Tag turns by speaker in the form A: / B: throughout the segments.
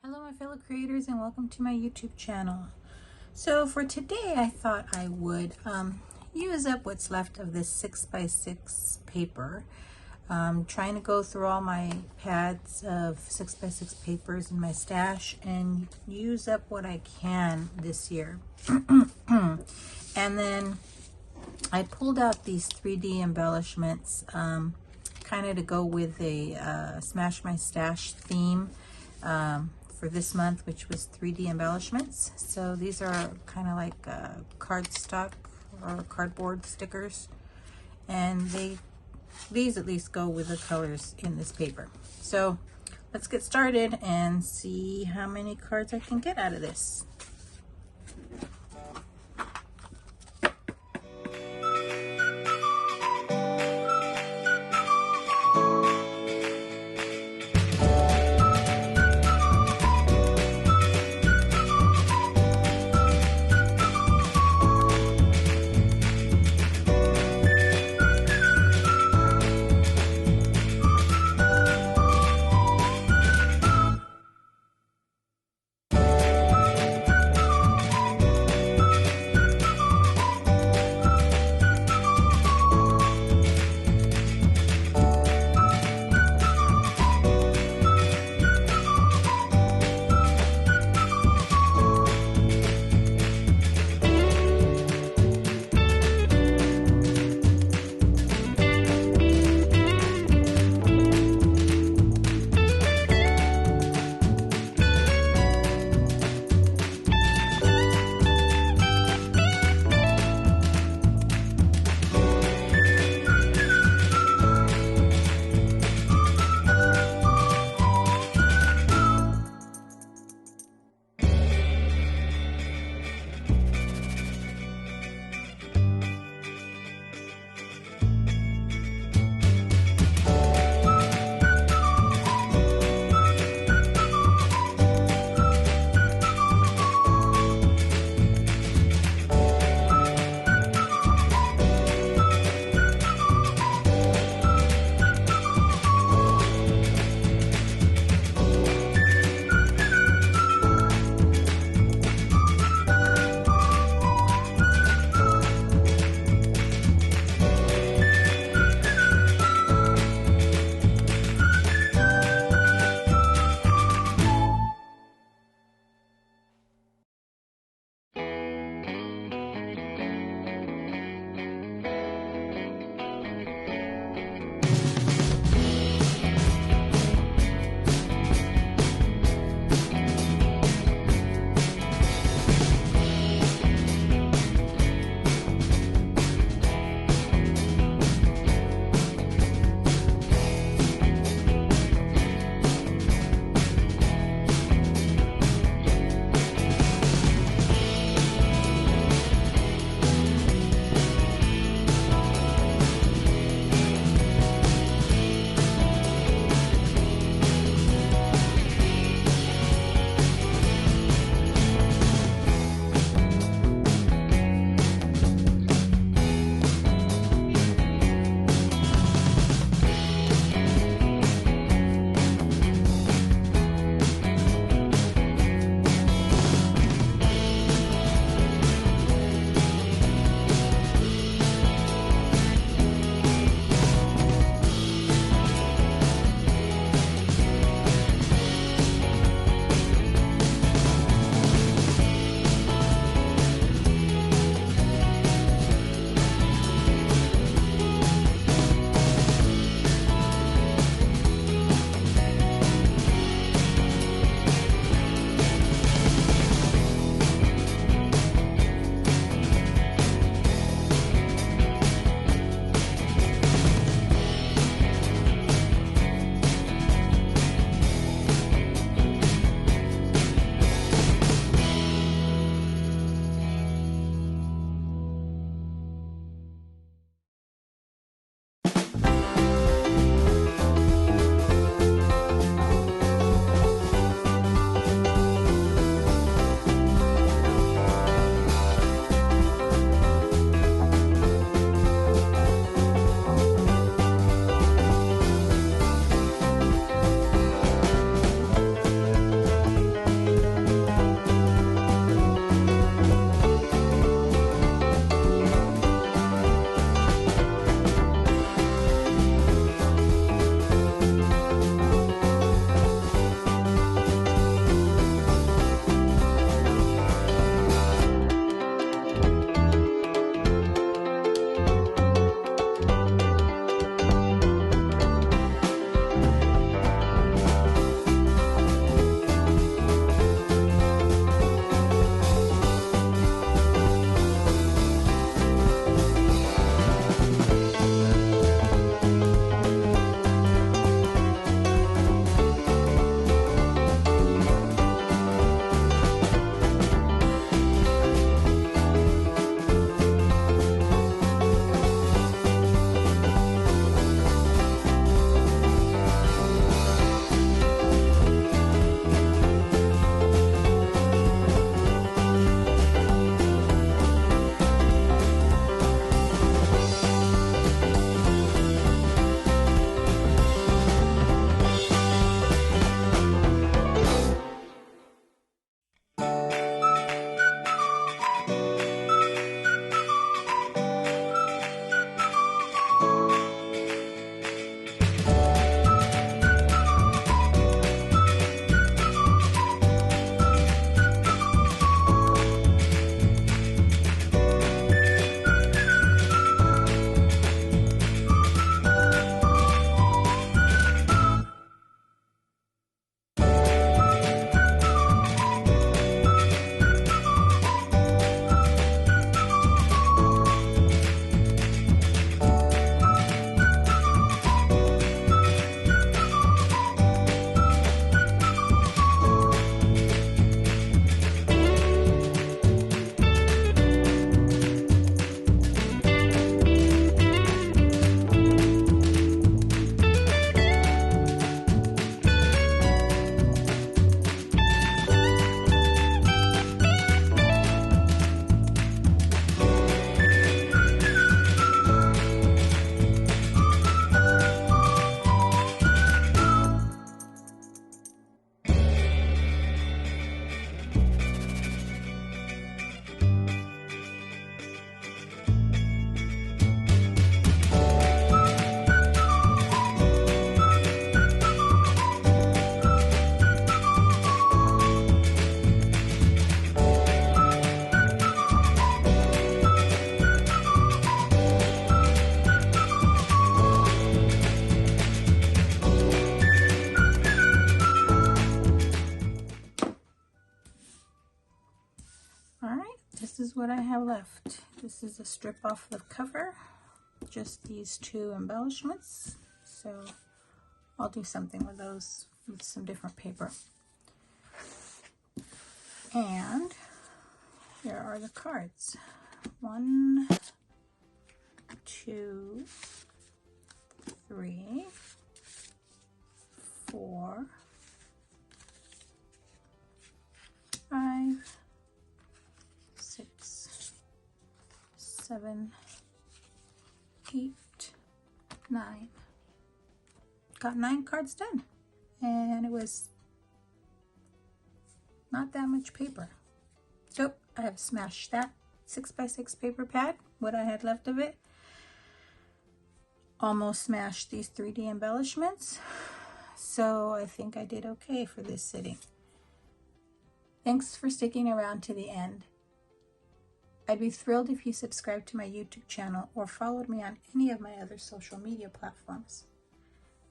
A: Hello my fellow creators and welcome to my YouTube channel. So for today I thought I would use up what's left of this 6x6 paper. Trying to go through all my pads of 6x6 papers in my stash and use up what I can this year. And then I pulled out these 3D embellishments kind of to go with a Smash My Stash theme for this month, which was 3D embellishments. So these are kind of like cardstock or cardboard stickers, and these at least go with the colors in this paper. So let's get started and see how many cards I can get out of this. this is what I have left. This is a strip off the cover, just these two embellishments. So I'll do something with those with some different paper. And here are the cards. 1, 2, 3, 4, 5, 6, 7, 8, 9. Got 9 cards done, and it was not that much paper. So I have smashed that 6x6 paper pad, what I had left of it. Almost smashed these 3D embellishments. So I think I did okay for this sitting. Thanks for sticking around to the end. I'd be thrilled if you subscribed to my YouTube channel or followed me on any of my other social media platforms.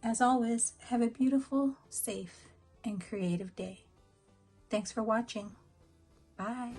A: As always, have a beautiful, safe, and creative day. Thanks for watching. Bye.